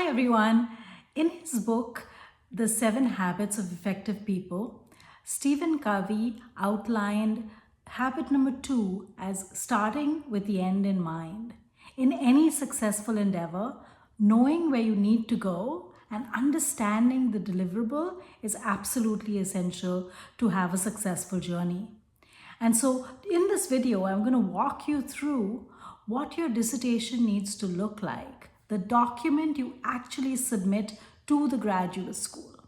Hi everyone. In his book, The 7 Habits of Effective People, Stephen Covey outlined habit number 2 as starting with the end in mind. In any successful endeavor, knowing where you need to go and understanding the deliverable is absolutely essential to have a successful journey. And so in this video, I'm going to walk you through what your dissertation needs to look like, the document you actually submit to the graduate school.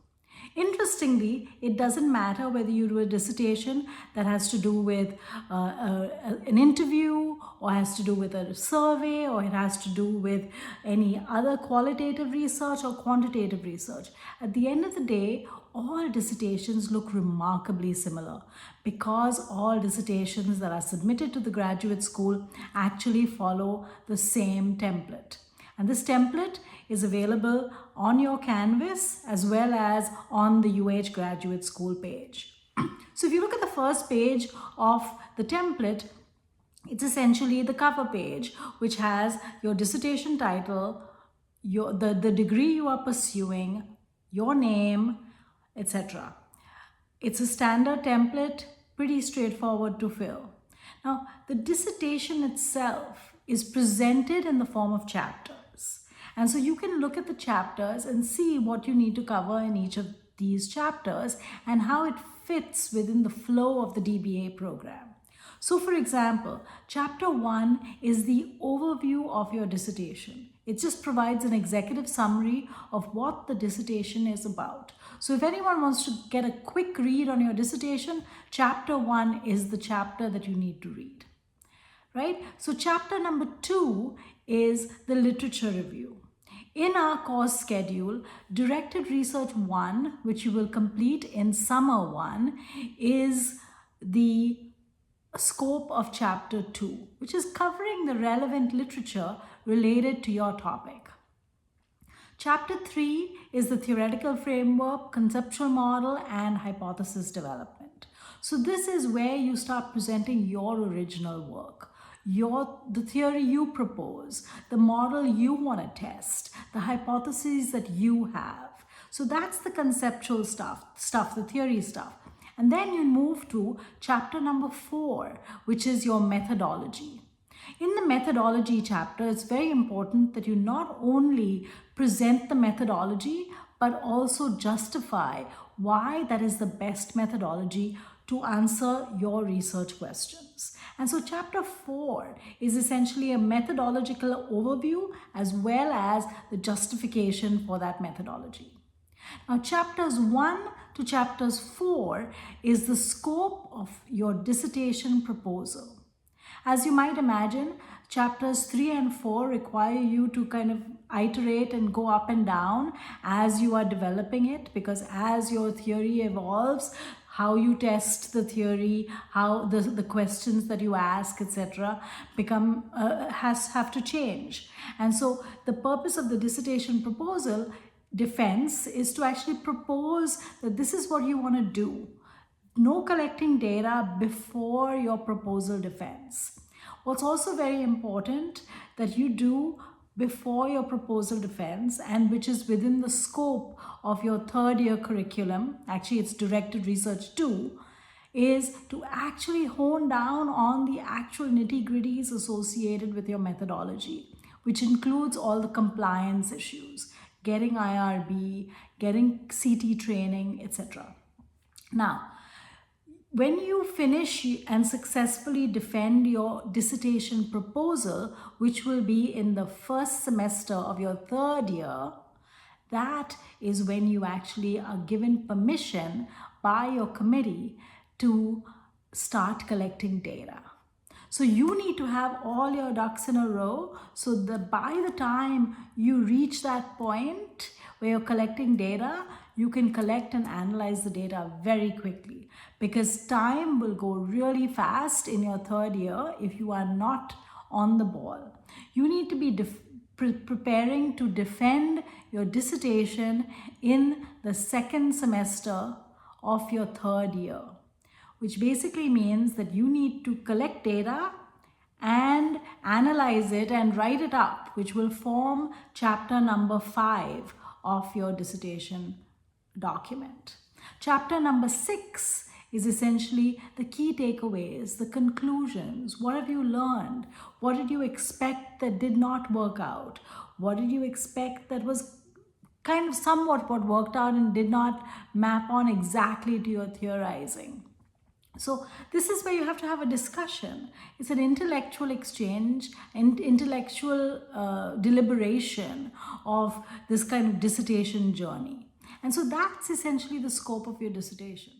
Interestingly, it doesn't matter whether you do a dissertation that has to do with an interview or has to do with a survey or it has to do with any other qualitative research or quantitative research. At the end of the day, all dissertations look remarkably similar because all dissertations that are submitted to the graduate school actually follow the same template. And this template is available on your Canvas as well as on the UH Graduate School page. So if you look at the first page of the template, it's essentially the cover page, which has your dissertation title, the degree you are pursuing, your name, etc. It's a standard template, pretty straightforward to fill. Now, the dissertation itself is presented in the form of chapters. And so you can look at the chapters and see what you need to cover in each of these chapters and how it fits within the flow of the DBA program. So for example, chapter 1 is the overview of your dissertation. It just provides an executive summary of what the dissertation is about. So if anyone wants to get a quick read on your dissertation, chapter 1 is the chapter that you need to read, right? So chapter number 2 is the literature review. In our course schedule, Directed Research 1, which you will complete in summer 1, is the scope of chapter 2, which is covering the relevant literature related to your topic. Chapter 3 is the theoretical framework, conceptual model, and hypothesis development. So this is where you start presenting your original work, the theory you propose, the model you want to test, the hypotheses that you have. So that's the conceptual stuff, the theory stuff. And then you move to chapter number 4, which is your methodology. In the methodology chapter, it's very important that you not only present the methodology, but also justify why that is the best methodology to answer your research questions. And so chapter 4 is essentially a methodological overview as well as the justification for that methodology. Now, chapters 1 to chapters 4 is the scope of your dissertation proposal. As you might imagine, chapters 3 and 4 require you to kind of iterate and go up and down as you are developing it, because as your theory evolves, how you test the theory, how the questions that you ask, etc., have to change. And so the purpose of the dissertation proposal defense is to actually propose that this is what you want to do. No collecting data before your proposal defense. What's also very important that you do before your proposal defense, and which is within the scope of your third year curriculum, actually it's Directed Research 2, is to actually hone down on the actual nitty-gritties associated with your methodology, which includes all the compliance issues, getting IRB, getting CT training, etc. Now, when you finish and successfully defend your dissertation proposal, which will be in the first semester of your third year, that is when you actually are given permission by your committee to start collecting data. So you need to have all your ducks in a row so that by the time you reach that point where you're collecting data, you can collect and analyze the data very quickly, because time will go really fast in your third year if you are not on the ball. You need to be preparing to defend your dissertation in the second semester of your third year, which basically means that you need to collect data and analyze it and write it up, which will form chapter number 5 of your dissertation document. Chapter number 6 is essentially the key takeaways, the conclusions. What have you learned? What did you expect that did not work out? What did you expect that was kind of somewhat what worked out and did not map on exactly to your theorizing? So this is where you have to have a discussion. It's an intellectual exchange and intellectual deliberation of this kind of dissertation journey. And so that's essentially the scope of your dissertation.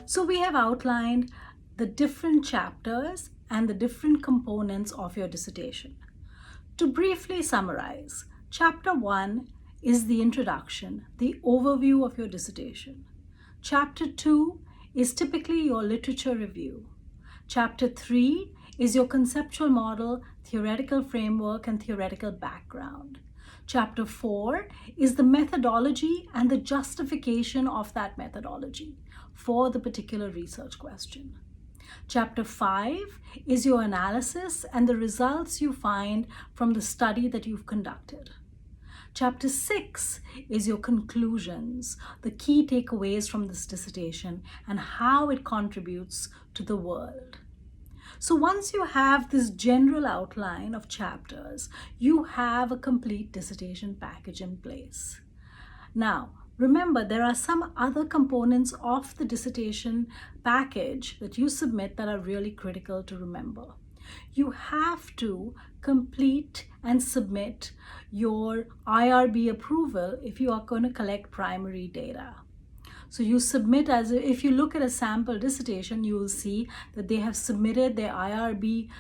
So we have outlined the different chapters and the different components of your dissertation. To briefly summarize, chapter 1 is the introduction, the overview of your dissertation. Chapter 2 is typically your literature review. Chapter 3 is your conceptual model, theoretical framework, and theoretical background. Chapter 4 is the methodology and the justification of that methodology for the particular research question. Chapter 5 is your analysis and the results you find from the study that you've conducted. Chapter 6 is your conclusions, the key takeaways from this dissertation and how it contributes to the world. So once you have this general outline of chapters, you have a complete dissertation package in place. Now, remember, there are some other components of the dissertation package that you submit that are really critical to remember. You have to complete and submit your IRB approval if you are going to collect primary data. So you submit if you look at a sample dissertation, you will see that they have submitted their IRB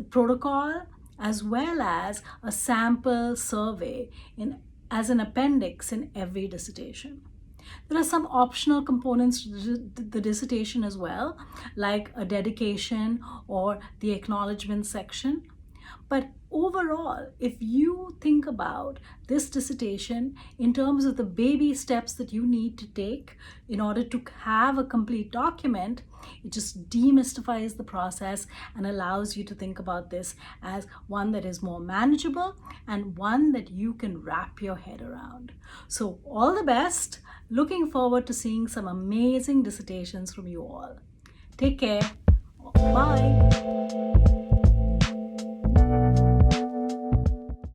protocol as well as a sample survey as an appendix in every dissertation. There are some optional components to the dissertation as well, like a dedication or the acknowledgement section. But overall, if you think about this dissertation in terms of the baby steps that you need to take in order to have a complete document, it just demystifies the process and allows you to think about this as one that is more manageable and one that you can wrap your head around. So all the best. Looking forward to seeing some amazing dissertations from you all. Take care. Bye.